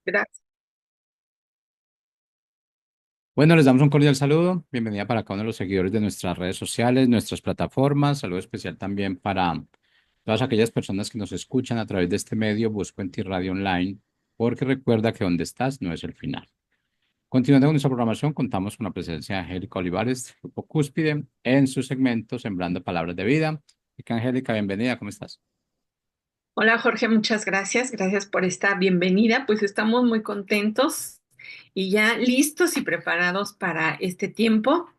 Gracias. Bueno, les damos un cordial saludo. Bienvenida para cada uno de los seguidores de nuestras redes sociales, nuestras plataformas. Saludo especial también para todas aquellas personas que nos escuchan a través de este medio, Busco en Ti Radio Online, porque recuerda que donde estás no es el final. Continuando con nuestra programación, contamos con la presencia de Angélica Olivares, Grupo Cúspide, en su segmento Sembrando Palabras de Vida. Y que Angélica, bienvenida, ¿cómo estás? Hola Jorge, muchas gracias. Gracias por esta bienvenida. Pues estamos muy contentos y ya listos y preparados para este tiempo.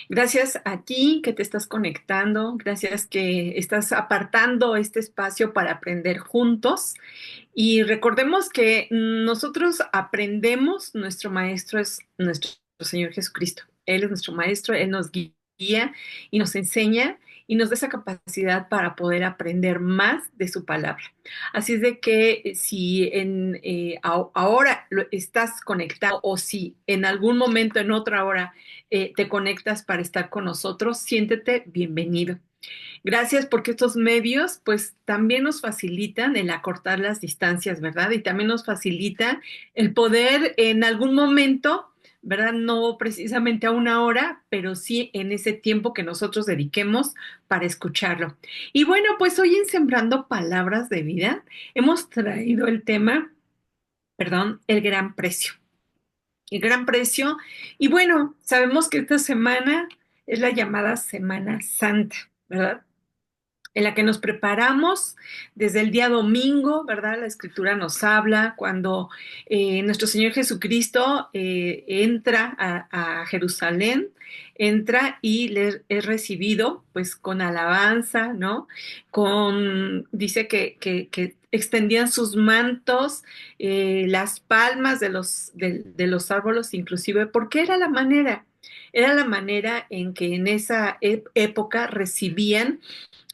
Gracias a ti que te estás conectando. Gracias que estás apartando este espacio para aprender juntos. Y recordemos que nosotros aprendemos, nuestro maestro es nuestro Señor Jesucristo. Él es nuestro maestro, Él nos guía y nos enseña y nos da esa capacidad para poder aprender más de su palabra. Así es de que si ahora estás conectado o si en algún momento, en otra hora, te conectas para estar con nosotros, siéntete bienvenido. Gracias porque estos medios pues también nos facilitan el acortar las distancias, ¿verdad? Y también nos facilita el poder en algún momento, ¿verdad? No precisamente a una hora, pero sí en ese tiempo que nosotros dediquemos para escucharlo. Y bueno, pues hoy en Sembrando Palabras de Vida hemos traído el tema, perdón, el gran precio. El gran precio. Y bueno, sabemos que esta semana es la llamada Semana Santa, ¿verdad? En la que nos preparamos desde el día domingo, ¿verdad? La escritura nos habla cuando nuestro Señor Jesucristo entra a Jerusalén, entra y le es recibido pues con alabanza, ¿no? Dice que extendían sus mantos, las palmas de los árboles inclusive, porque era la manera en que en esa época recibían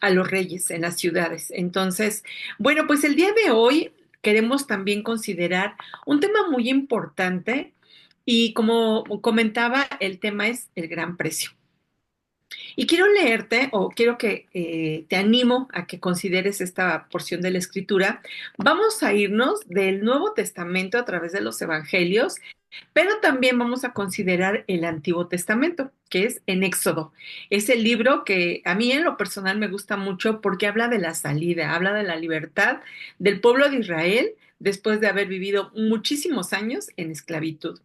a los reyes en las ciudades. Entonces, bueno, pues el día de hoy queremos también considerar un tema muy importante y como comentaba, el tema es el gran precio. Y quiero leerte o quiero que te animo a que consideres esta porción de la escritura. Vamos a irnos del Nuevo Testamento a través de los Evangelios, pero también vamos a considerar el Antiguo Testamento, que es en Éxodo. Es el libro que a mí en lo personal me gusta mucho porque habla de la salida, habla de la libertad del pueblo de Israel después de haber vivido muchísimos años en esclavitud.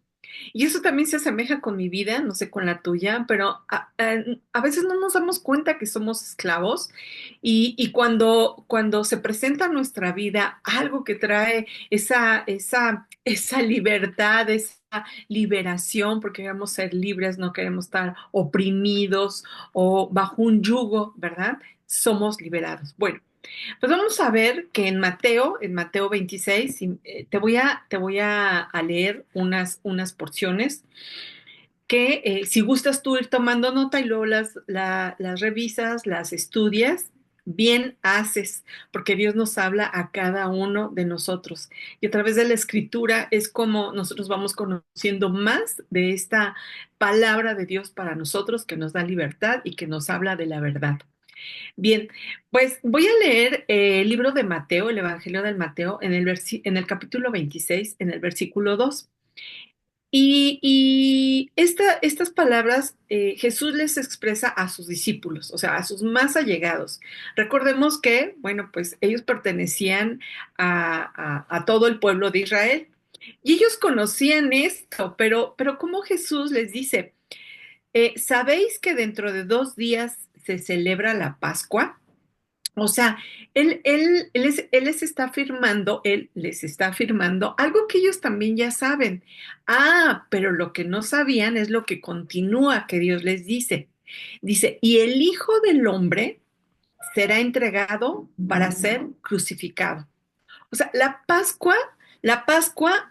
Y eso también se asemeja con mi vida, no sé con la tuya, pero a veces no nos damos cuenta que somos esclavos y cuando se presenta en nuestra vida algo que trae esa libertad, esa liberación, porque queremos ser libres, no queremos estar oprimidos o bajo un yugo, ¿verdad? Somos liberados. Bueno, pues vamos a ver que en Mateo 26, te voy a leer unas porciones que si gustas tú ir tomando nota y luego las revisas, las estudias, bien haces, porque Dios nos habla a cada uno de nosotros. Y a través de la escritura es como nosotros vamos conociendo más de esta palabra de Dios para nosotros, que nos da libertad y que nos habla de la verdad. Bien, pues voy a leer el libro de Mateo, el Evangelio del Mateo, en el capítulo 26, en el versículo 2. Estas palabras Jesús les expresa a sus discípulos, o sea, a sus más allegados. Recordemos que, bueno, pues ellos pertenecían a todo el pueblo de Israel y ellos conocían esto, pero como Jesús les dice, ¿sabéis que dentro de 2 días se celebra la Pascua? O sea, él les está afirmando algo que ellos también ya saben. Ah, pero lo que no sabían es lo que continúa que Dios les dice. Dice, y el Hijo del Hombre será entregado para ser crucificado. O sea, la Pascua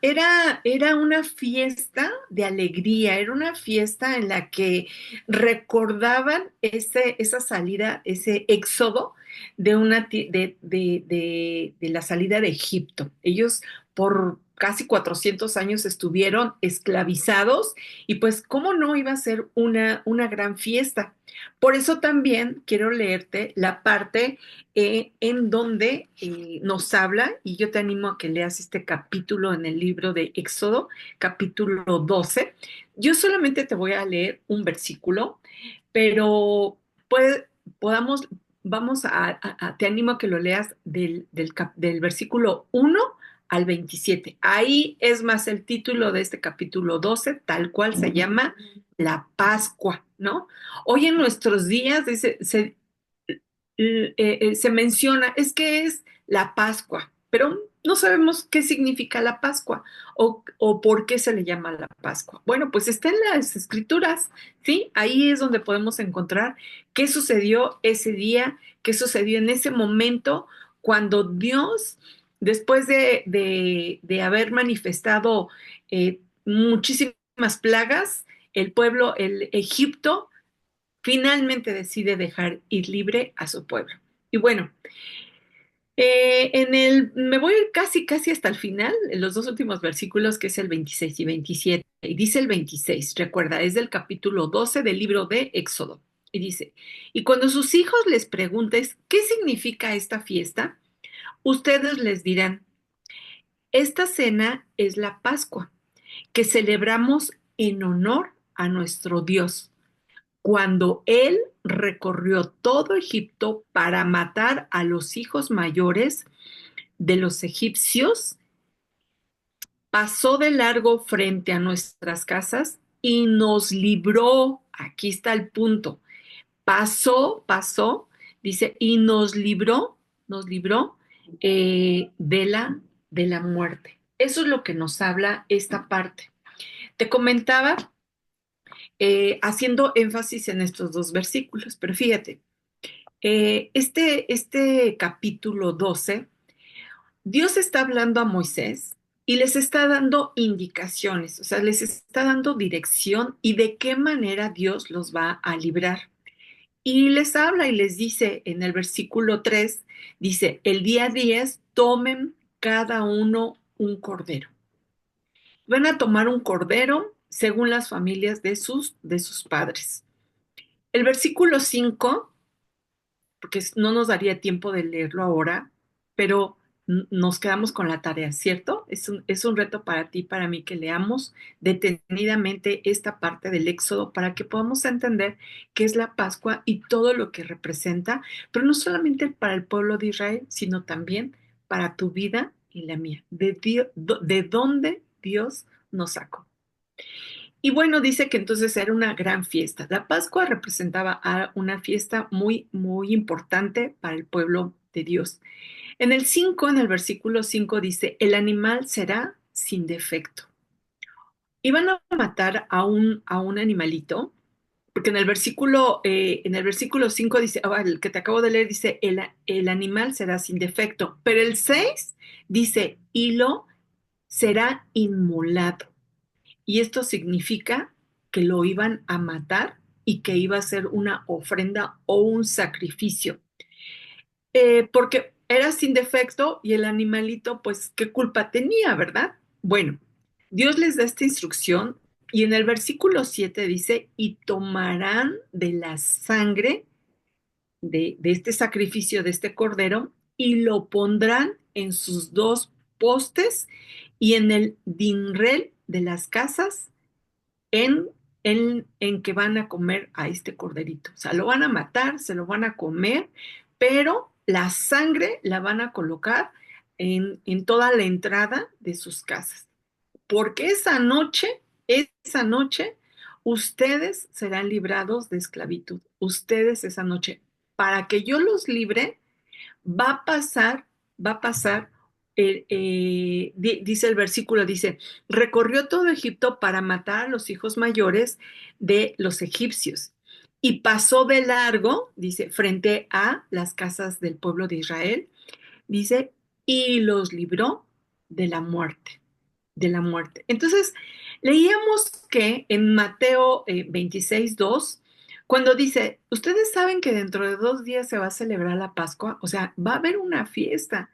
era una fiesta de alegría, era una fiesta en la que recordaban esa salida, ese éxodo de la salida de Egipto. Ellos por casi 400 años estuvieron esclavizados y pues cómo no iba a ser una gran fiesta. Por eso también quiero leerte la parte en donde nos habla, y yo te animo a que leas este capítulo en el libro de Éxodo, capítulo 12. Yo solamente te voy a leer un versículo, pero pues, podamos, vamos te animo a que lo leas del versículo 1 al 27. Ahí es más el título de este capítulo 12, tal cual se llama la Pascua, ¿no? Hoy en nuestros días se menciona, es que es la Pascua, pero no sabemos qué significa la Pascua o por qué se le llama la Pascua. Bueno, pues está en las escrituras, ¿sí? Ahí es donde podemos encontrar qué sucedió ese día, qué sucedió en ese momento cuando Dios, después de haber manifestado muchísimas plagas, el pueblo, el Egipto, finalmente decide dejar ir libre a su pueblo. Y bueno, me voy a ir casi hasta el final, en los dos últimos versículos, que es el 26 y 27. Y dice el 26, recuerda, es del capítulo 12 del libro de Éxodo. Y dice, y cuando sus hijos les preguntes qué significa esta fiesta, ustedes les dirán, esta cena es la Pascua, que celebramos en honor a nuestro Dios cuando él recorrió todo Egipto para matar a los hijos mayores de los egipcios, pasó de largo frente a nuestras casas y nos libró. Aquí está el punto. Pasó, dice, y nos libró de la muerte. Eso es lo que nos habla esta parte. Te comentaba haciendo énfasis en estos dos versículos, pero fíjate, este capítulo 12, Dios está hablando a Moisés y les está dando indicaciones, o sea, les está dando dirección y de qué manera Dios los va a librar. Y les habla y les dice en el versículo 3, dice, el día 10 tomen cada uno un cordero. Van a tomar un cordero según las familias de sus padres. El versículo 5, porque no nos daría tiempo de leerlo ahora, pero nos quedamos con la tarea, ¿cierto? Es un reto para ti, para mí, que leamos detenidamente esta parte del Éxodo para que podamos entender qué es la Pascua y todo lo que representa, pero no solamente para el pueblo de Israel, sino también para tu vida y la mía, de dónde Dios nos sacó. Y bueno, dice que entonces era una gran fiesta. La Pascua representaba una fiesta muy importante para el pueblo de Dios. En el 5, en el versículo 5 dice, el animal será sin defecto. Iban a matar a un animalito, porque en el versículo 5 dice, el que te acabo de leer dice, el animal será sin defecto, pero el 6 dice, y lo será inmolado. Y esto significa que lo iban a matar y que iba a ser una ofrenda o un sacrificio. Porque era sin defecto y el animalito, pues, ¿qué culpa tenía, verdad? Bueno, Dios les da esta instrucción y en el versículo 7 dice, y tomarán de la sangre de este sacrificio, de este cordero, y lo pondrán en sus dos postes y en el dinrel de las casas en, en que van a comer a este corderito. O sea, lo van a matar, se lo van a comer, pero la sangre la van a colocar en toda la entrada de sus casas. Porque esa noche, ustedes serán librados de esclavitud. Ustedes esa noche, para que yo los libre, va a pasar, va a pasar, dice el versículo, dice, recorrió todo Egipto para matar a los hijos mayores de los egipcios y pasó de largo, dice, frente a las casas del pueblo de Israel, dice, y los libró de la muerte, de la muerte. Entonces, leíamos que en Mateo 26:2, cuando dice, ustedes saben que dentro de 2 días se va a celebrar la Pascua, o sea, va a haber una fiesta.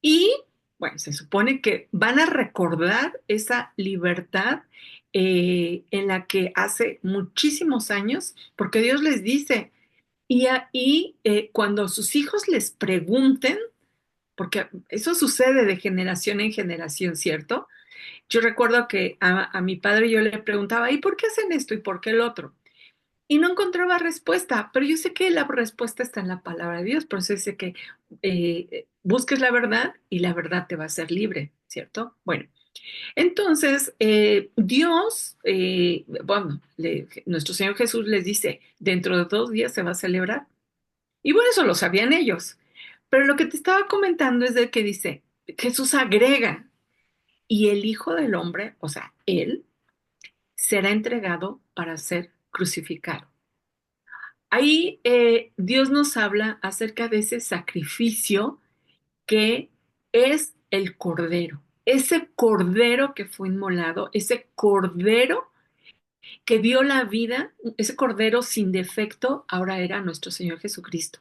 Y Bueno, se supone que van a recordar esa libertad en la que hace muchísimos años, porque Dios les dice, y ahí cuando sus hijos les pregunten, porque eso sucede de generación en generación, ¿cierto? Yo recuerdo que a mi padre yo le preguntaba, ¿y por qué hacen esto y por qué el otro? Y no encontraba respuesta, pero yo sé que la respuesta está en la palabra de Dios, por eso dice que busques la verdad y la verdad te va a hacer libre, ¿cierto? Bueno, entonces Dios, bueno, nuestro Señor Jesús les dice, dentro de 2 días se va a celebrar. Y bueno, eso lo sabían ellos. Pero lo que te estaba comentando es de que dice, Jesús agrega, y el Hijo del Hombre, o sea, Él, será entregado para ser crucificado. Ahí Dios nos habla acerca de ese sacrificio que es el cordero, ese cordero que fue inmolado, ese cordero que dio la vida, ese cordero sin defecto, ahora era nuestro Señor Jesucristo.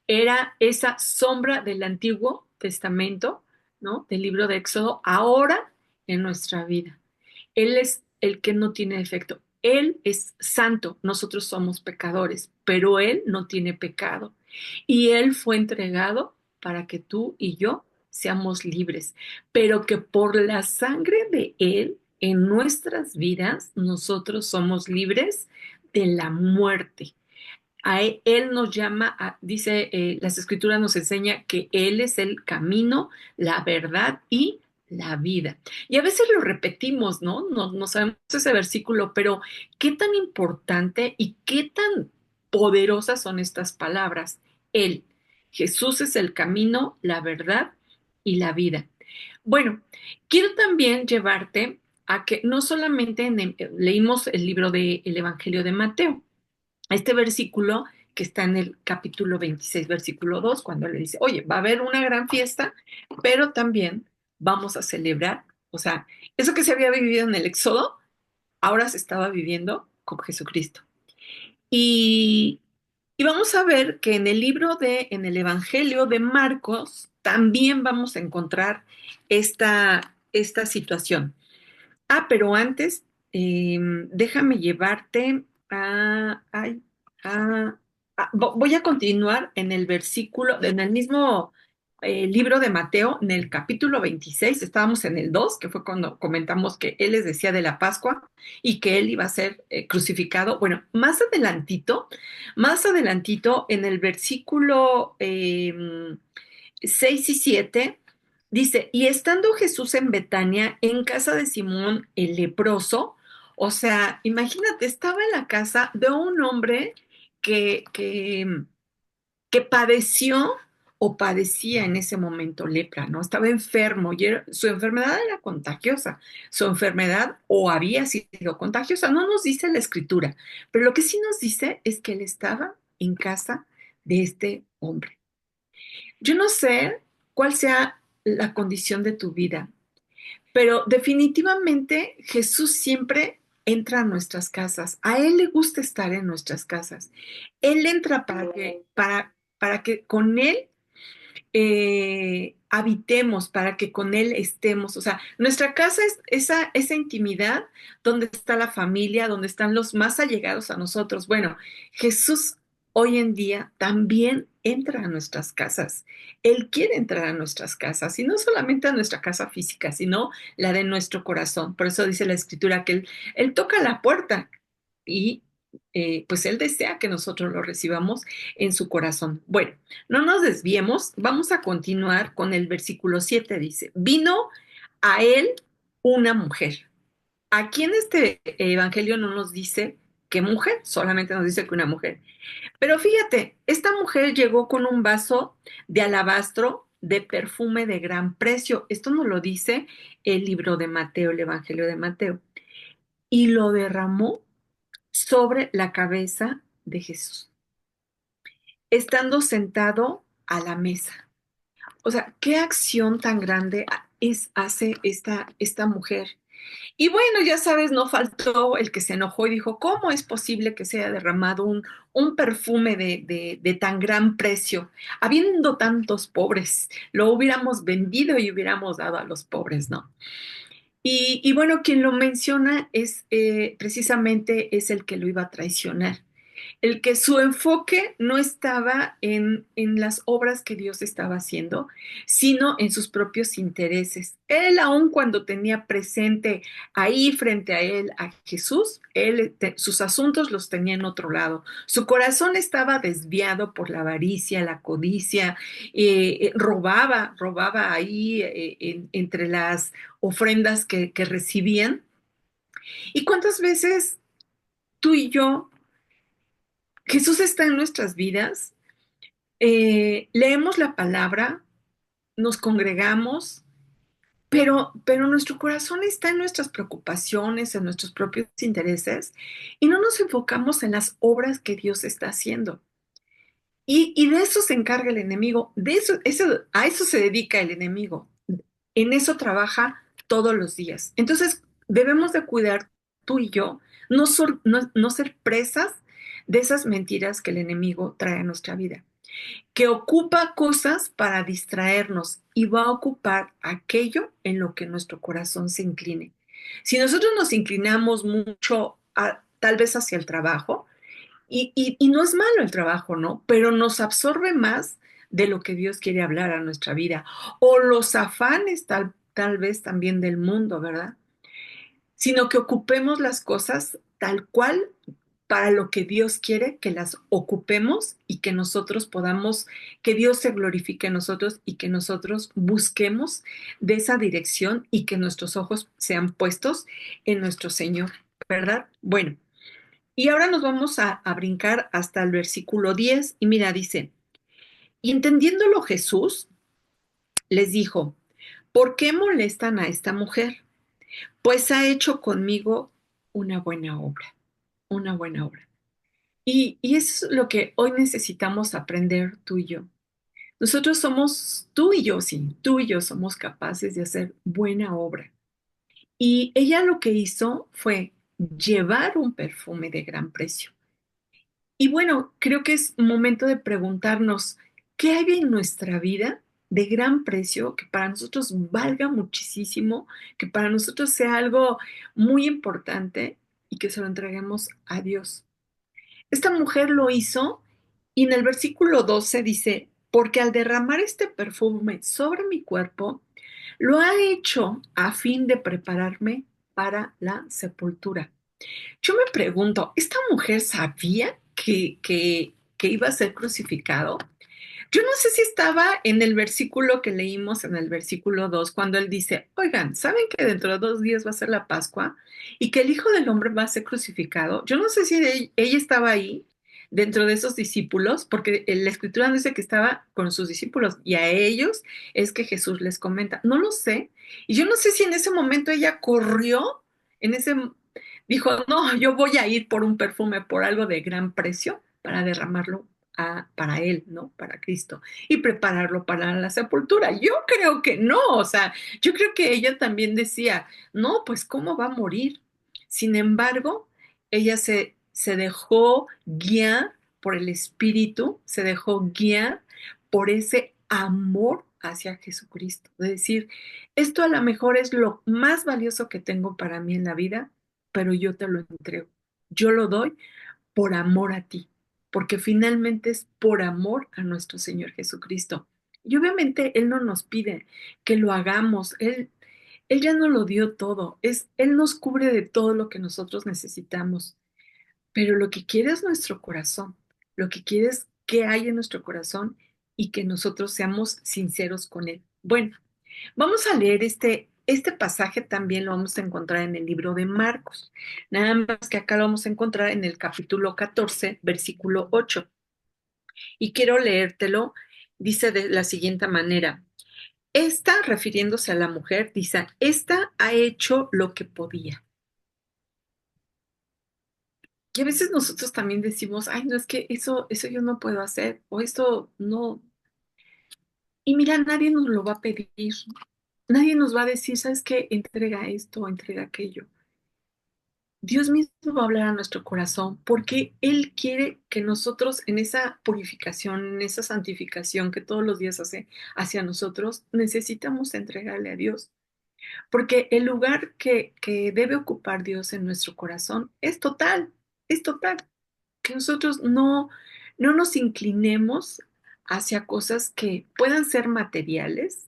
Era esa sombra del Antiguo Testamento, ¿no? Del libro de Éxodo, ahora en nuestra vida. Él es el que no tiene defecto. Él es santo, nosotros somos pecadores, pero Él no tiene pecado. Y Él fue entregado para que tú y yo seamos libres, pero que por la sangre de Él en nuestras vidas nosotros somos libres de la muerte. Él nos llama, dice, las escrituras nos enseña que Él es el camino, la verdad y la vida. Y a veces lo repetimos, ¿no? No sabemos ese versículo, pero qué tan importante y qué tan poderosas son estas palabras. Él, Jesús es el camino, la verdad y la vida. Bueno, quiero también llevarte a que no solamente leímos el libro del Evangelio de Mateo, este versículo que está en el capítulo 26, versículo 2, cuando le dice, oye, va a haber una gran fiesta, pero también vamos a celebrar, o sea, eso que se había vivido en el Éxodo, ahora se estaba viviendo con Jesucristo. Y, y vamos a ver que en el Evangelio de Marcos, también vamos a encontrar esta situación. Pero antes, déjame llevarte ay, a- voy a continuar en el versículo, en el mismo libro de Mateo, en el capítulo 26. Estábamos en el 2, que fue cuando comentamos que él les decía de la Pascua y que él iba a ser crucificado. Bueno, más adelantito, en el versículo 6 y 7 dice, y estando Jesús en Betania, en casa de Simón el leproso, o sea, imagínate, estaba en la casa de un hombre que, que, que padeció o padecía en ese momento lepra, ¿no? Estaba enfermo y su enfermedad era contagiosa. Su enfermedad o había sido contagiosa, no nos dice la escritura, pero lo que sí nos dice es que él estaba en casa de este hombre. Yo no sé cuál sea la condición de tu vida, pero definitivamente Jesús siempre entra a nuestras casas. A Él le gusta estar en nuestras casas. Él entra para que con Él habitemos, para que con Él estemos. O sea, nuestra casa es esa intimidad donde está la familia, donde están los más allegados a nosotros. Bueno, Jesús hoy en día también entra a nuestras casas. Él quiere entrar a nuestras casas, y no solamente a nuestra casa física, sino la de nuestro corazón. Por eso dice la Escritura que Él toca la puerta y pues Él desea que nosotros lo recibamos en su corazón. Bueno, no nos desviemos, vamos a continuar con el versículo 7. Dice, vino a Él una mujer. Aquí en este evangelio no nos dice qué mujer, solamente nos dice que una mujer. Pero fíjate, esta mujer llegó con un vaso de alabastro de perfume de gran precio. Esto nos lo dice el libro de Mateo, el evangelio de Mateo. Y lo derramó sobre la cabeza de Jesús, estando sentado a la mesa. O sea, ¿qué acción tan grande hace esta mujer? Y bueno, ya sabes, no faltó el que se enojó y dijo, ¿cómo es posible que se haya derramado un perfume de tan gran precio? Habiendo tantos pobres, lo hubiéramos vendido y hubiéramos dado a los pobres, ¿no? Y bueno, quien lo menciona es precisamente es el que lo iba a traicionar, el que su enfoque no estaba en las obras que Dios estaba haciendo, sino en sus propios intereses. Él, aun cuando tenía presente ahí frente a él a Jesús, sus asuntos los tenía en otro lado. Su corazón estaba desviado por la avaricia, la codicia, robaba ahí entre las ofrendas que recibían. ¿Y cuántas veces tú y yo, Jesús está en nuestras vidas? Leemos la palabra, nos congregamos, pero nuestro corazón está en nuestras preocupaciones, en nuestros propios intereses, y no nos enfocamos en las obras que Dios está haciendo. Y de eso se encarga el enemigo, a eso se dedica el enemigo, en eso trabaja todos los días. Entonces, debemos de cuidar tú y yo, no ser presas de esas mentiras que el enemigo trae a nuestra vida, que ocupa cosas para distraernos y va a ocupar aquello en lo que nuestro corazón se incline. Si nosotros nos inclinamos mucho tal vez hacia el trabajo, y no es malo el trabajo, ¿no? Pero nos absorbe más de lo que Dios quiere hablar a nuestra vida, o los afanes tal vez también del mundo, ¿verdad? Sino que ocupemos las cosas tal cual para lo que Dios quiere que las ocupemos y que nosotros podamos, que Dios se glorifique en nosotros y que nosotros busquemos de esa dirección y que nuestros ojos sean puestos en nuestro Señor, ¿verdad? Bueno, y ahora nos vamos a brincar hasta el versículo 10 y mira, dice, y entendiéndolo Jesús les dijo, ¿por qué molestan a esta mujer? Pues ha hecho conmigo una buena obra, una buena obra. Y eso es lo que hoy necesitamos aprender tú y yo. Nosotros somos, tú y yo, sí, tú y yo somos capaces de hacer buena obra. Y ella lo que hizo fue llevar un perfume de gran precio. Y bueno, creo que es momento de preguntarnos, ¿qué hay en nuestra vida de gran precio que para nosotros valga muchísimo, que para nosotros sea algo muy importante y que se lo entreguemos a Dios? Esta mujer lo hizo y en el versículo 12 dice, porque al derramar este perfume sobre mi cuerpo, lo ha hecho a fin de prepararme para la sepultura. Yo me pregunto, ¿esta mujer sabía que iba a ser crucificado? Yo no sé si estaba en el versículo que leímos en el versículo 2 cuando él dice, oigan, ¿saben que dentro de 2 días va a ser la Pascua y que el Hijo del Hombre va a ser crucificado? Yo no sé si ella estaba ahí dentro de esos discípulos, porque la escritura no dice que estaba con sus discípulos y a ellos es que Jesús les comenta. No lo sé. Y yo no sé si en ese momento ella corrió, en ese dijo, no, yo voy a ir por un perfume, por algo de gran precio, para derramarlo para Él, ¿no? Para Cristo, y prepararlo para la sepultura. Yo creo que no, o sea, yo creo que ella también decía, no, pues ¿cómo va a morir? Sin embargo, ella se dejó guiar por el Espíritu, se dejó guiar por ese amor hacia Jesucristo. Es decir, esto a lo mejor es lo más valioso que tengo para mí en la vida, pero yo te lo entrego. Yo lo doy por amor a ti, porque finalmente es por amor a nuestro Señor Jesucristo. Y obviamente Él no nos pide que lo hagamos, Él ya nos lo dio todo, Él nos cubre de todo lo que nosotros necesitamos, pero lo que quiere es nuestro corazón, lo que quiere es que hay en nuestro corazón y que nosotros seamos sinceros con Él. Bueno, vamos a leer este pasaje también lo vamos a encontrar en el libro de Marcos. Nada más que acá lo vamos a encontrar en el capítulo 14, versículo 8. Y quiero leértelo. Dice de la siguiente manera. Esta, refiriéndose a la mujer, dice, esta ha hecho lo que podía. Y a veces nosotros también decimos, ay, no, es que eso yo no puedo hacer, o esto no. Y mira, nadie nos lo va a pedir. Nadie nos va a decir, ¿sabes qué? Entrega esto, entrega aquello. Dios mismo va a hablar a nuestro corazón porque Él quiere que nosotros en esa purificación, en esa santificación que todos los días hace hacia nosotros, necesitamos entregarle a Dios. Porque el lugar que debe ocupar Dios en nuestro corazón es total. Que nosotros no nos inclinemos hacia cosas que puedan ser materiales,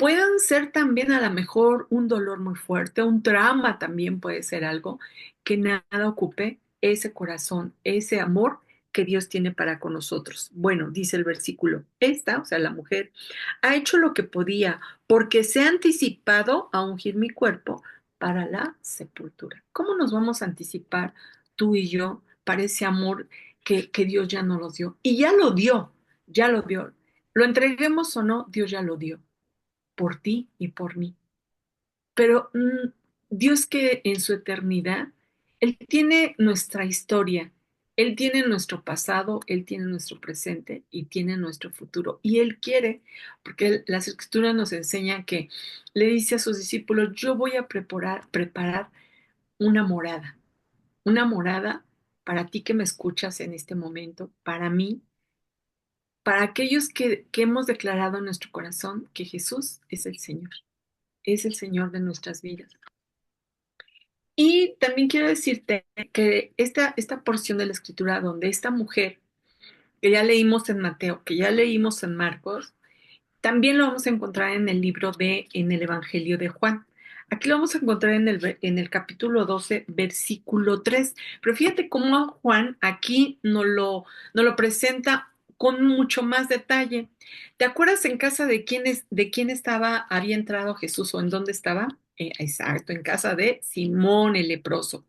puedan ser también a lo mejor un dolor muy fuerte, un trauma también puede ser algo que nada ocupe ese corazón, ese amor que Dios tiene para con nosotros. Bueno, dice el versículo, esta, o sea, la mujer, ha hecho lo que podía porque se ha anticipado a ungir mi cuerpo para la sepultura. ¿Cómo nos vamos a anticipar tú y yo para ese amor que Dios ya nos lo dio? Y ya lo dio, ya lo dio. Lo entreguemos o no, Dios ya lo dio por ti y por mí. Pero Dios que en su eternidad, Él tiene nuestra historia, Él tiene nuestro pasado, Él tiene nuestro presente y tiene nuestro futuro. Y Él quiere, porque las escrituras nos enseñan que le dice a sus discípulos, yo voy a preparar una morada para ti que me escuchas en este momento, para mí, para aquellos que hemos declarado en nuestro corazón que Jesús es el Señor de nuestras vidas. Y también quiero decirte que esta porción de la escritura donde esta mujer, que ya leímos en Mateo, que ya leímos en Marcos, también lo vamos a encontrar en el en el Evangelio de Juan. Aquí lo vamos a encontrar en el capítulo 12, versículo 3. Pero fíjate cómo Juan aquí nos lo presenta con mucho más detalle. ¿Te acuerdas en casa de quién había entrado Jesús o en dónde estaba? Exacto, en casa de Simón el leproso.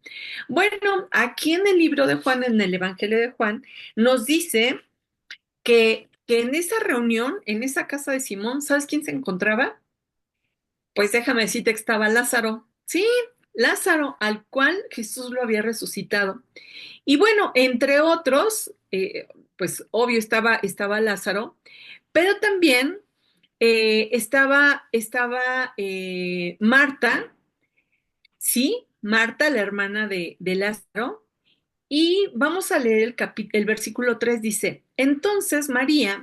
Bueno, aquí en el libro de Juan, en el Evangelio de Juan, nos dice que en esa reunión, en esa casa de Simón, ¿sabes quién se encontraba? Pues déjame decirte que estaba Lázaro. Sí, Lázaro, al cual Jesús lo había resucitado. Y bueno, entre otros, pues obvio estaba Lázaro, pero también estaba Marta, sí, Marta, la hermana de Lázaro. Y vamos a leer el versículo 3 dice, entonces María,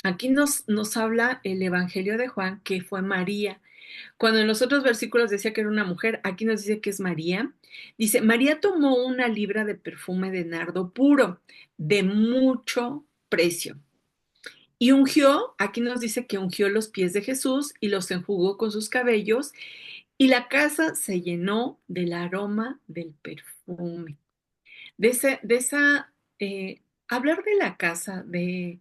aquí nos habla el Evangelio de Juan, que fue María. Cuando en los otros versículos decía que era una mujer, aquí nos dice que es María. Dice, María tomó una libra de perfume de nardo puro, de mucho precio. Y ungió, aquí nos dice que ungió los pies de Jesús y los enjugó con sus cabellos, y la casa se llenó del aroma del perfume. De esa, hablar de la casa, de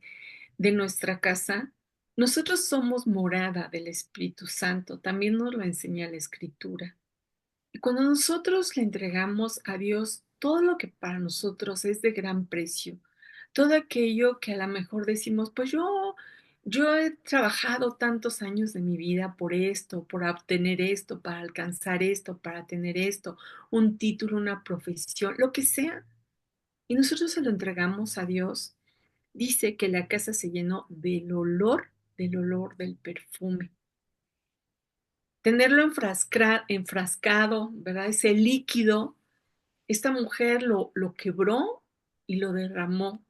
nuestra casa, nosotros somos morada del Espíritu Santo, también nos lo enseña la Escritura. Y cuando nosotros le entregamos a Dios todo lo que para nosotros es de gran precio, todo aquello que a lo mejor decimos, pues yo he trabajado tantos años de mi vida por esto, por obtener esto, para alcanzar esto, para tener esto, un título, una profesión, lo que sea, y nosotros se lo entregamos a Dios, dice que la casa se llenó del olor del perfume. Tenerlo enfrascado, ¿verdad? Ese líquido, esta mujer lo quebró y lo derramó.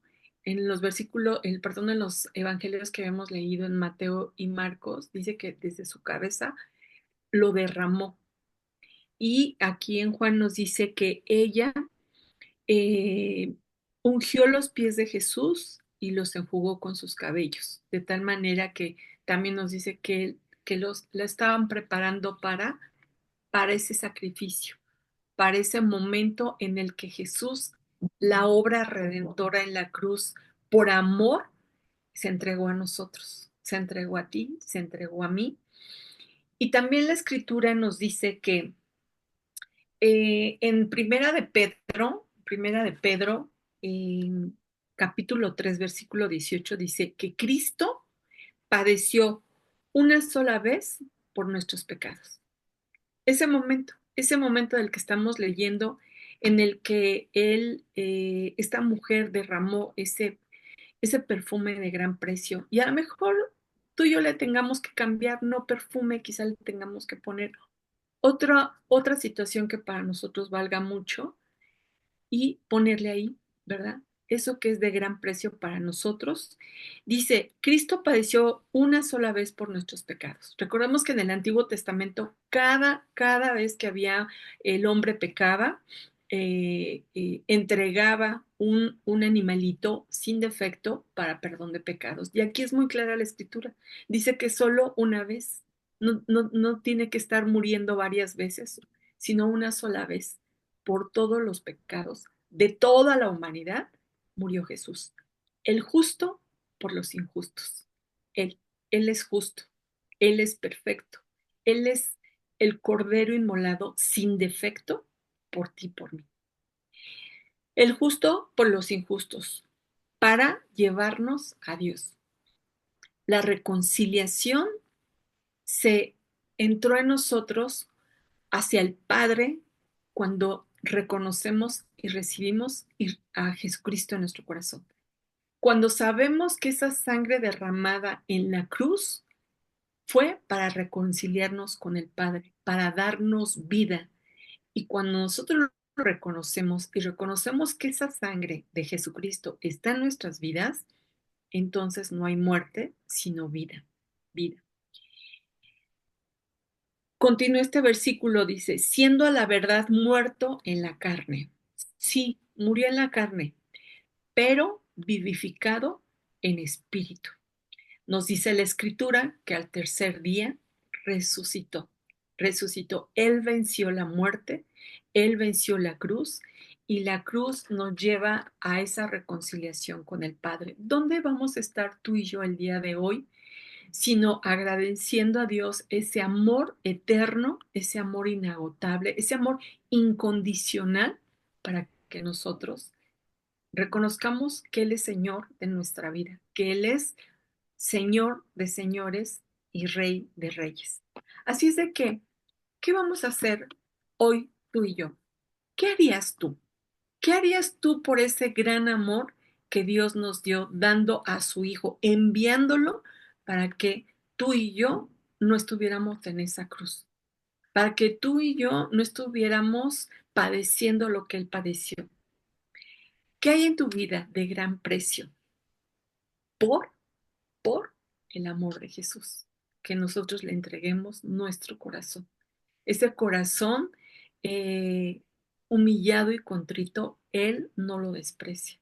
En los versículos, perdón, en los evangelios que hemos leído en Mateo y Marcos, dice que desde su cabeza lo derramó. Y aquí en Juan nos dice que ella eh, ungió los pies de Jesús y los enjugó con sus cabellos, de tal manera que también nos dice que la estaban preparando para ese sacrificio, para ese momento en el que Jesús, la obra redentora en la cruz, por amor, se entregó a nosotros, se entregó a ti, se entregó a mí. Y también la escritura nos dice que en Primera de Pedro, capítulo 3 versículo 18 dice que Cristo padeció una sola vez por nuestros pecados. Ese momento del que estamos leyendo, en el que esta mujer derramó ese perfume de gran precio. Y a lo mejor tú y yo le tengamos que cambiar, no perfume, quizá le tengamos que poner otra situación que para nosotros valga mucho y ponerle ahí, ¿verdad? Eso que es de gran precio para nosotros. Dice, Cristo padeció una sola vez por nuestros pecados. Recordemos que en el Antiguo Testamento, cada vez que había el hombre pecaba, entregaba un animalito sin defecto para perdón de pecados. Y aquí es muy clara la escritura. Dice que solo una vez, no tiene que estar muriendo varias veces, sino una sola vez por todos los pecados de toda la humanidad, murió Jesús. El justo por los injustos. Él, Él es justo, Él es perfecto, Él es el cordero inmolado sin defecto por ti, por mí. El justo por los injustos, para llevarnos a Dios. La reconciliación se entró en nosotros hacia el Padre cuando reconocemos y recibimos a Jesucristo en nuestro corazón. Cuando sabemos que esa sangre derramada en la cruz fue para reconciliarnos con el Padre, para darnos vida. Y cuando nosotros lo reconocemos y reconocemos que esa sangre de Jesucristo está en nuestras vidas, entonces no hay muerte, sino vida, vida. Continúa este versículo, dice, siendo a la verdad muerto en la carne. Sí, murió en la carne, pero vivificado en espíritu. Nos dice la escritura que al tercer día resucitó. Resucitó. Él venció la muerte, él venció la cruz y la cruz nos lleva a esa reconciliación con el Padre. ¿Dónde vamos a estar tú y yo el día de hoy? Sino agradeciendo a Dios ese amor eterno, ese amor inagotable, ese amor incondicional para que nosotros reconozcamos que Él es Señor de nuestra vida, que Él es Señor de señores y Rey de reyes. Así es de que, ¿qué vamos a hacer hoy tú y yo? ¿Qué harías tú? ¿Qué harías tú por ese gran amor que Dios nos dio dando a su Hijo, enviándolo para que tú y yo no estuviéramos en esa cruz? Para que tú y yo no estuviéramos padeciendo lo que Él padeció. ¿Qué hay en tu vida de gran precio por, por el amor de Jesús? Que nosotros le entreguemos nuestro corazón. Ese corazón humillado y contrito, Él no lo desprecia.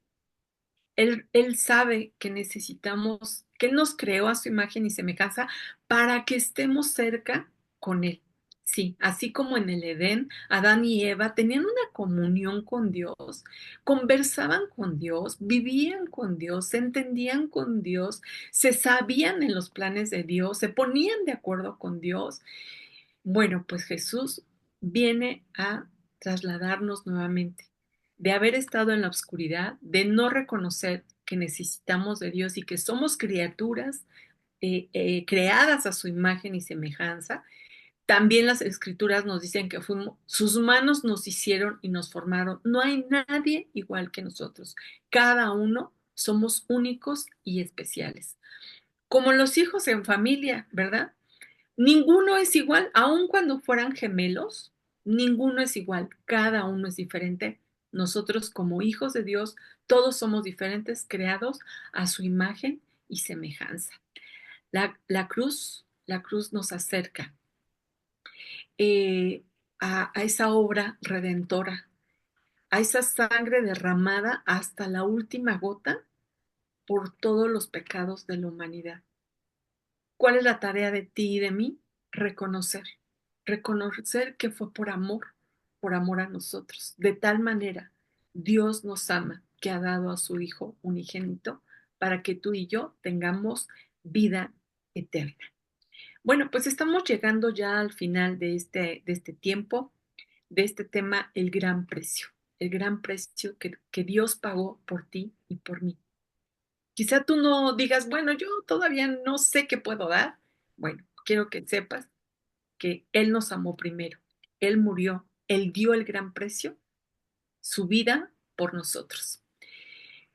Él sabe que necesitamos, que Él nos creó a su imagen y semejanza para que estemos cerca con Él. Sí, así como en el Edén, Adán y Eva tenían una comunión con Dios, conversaban con Dios, vivían con Dios, se entendían con Dios, se sabían en los planes de Dios, se ponían de acuerdo con Dios. Bueno, pues Jesús viene a trasladarnos nuevamente de haber estado en la oscuridad, de no reconocer que necesitamos de Dios y que somos criaturas creadas a su imagen y semejanza. También las escrituras nos dicen que fuimos, sus manos nos hicieron y nos formaron. No hay nadie igual que nosotros. Cada uno somos únicos y especiales. Como los hijos en familia, ¿verdad? Ninguno es igual, aun cuando fueran gemelos, ninguno es igual, cada uno es diferente. Nosotros como hijos de Dios, todos somos diferentes, creados a su imagen y semejanza. La cruz nos acerca eh, a esa obra redentora, a esa sangre derramada hasta la última gota por todos los pecados de la humanidad. ¿Cuál es la tarea de ti y de mí? Reconocer, reconocer que fue por amor a nosotros. De tal manera, Dios nos ama que ha dado a su Hijo unigénito para que tú y yo tengamos vida eterna. Bueno, pues estamos llegando ya al final de este tiempo, de este tema, el gran precio que Dios pagó por ti y por mí. Quizá tú no digas, bueno, yo todavía no sé qué puedo dar. Bueno, quiero que sepas que Él nos amó primero. Él murió, Él dio el gran precio, su vida por nosotros.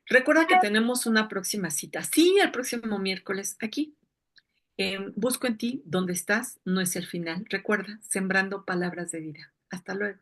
Recuerda que tenemos una próxima cita. Sí, el próximo miércoles aquí Busco en ti donde estás, no es el final. Recuerda, sembrando palabras de vida. Hasta luego.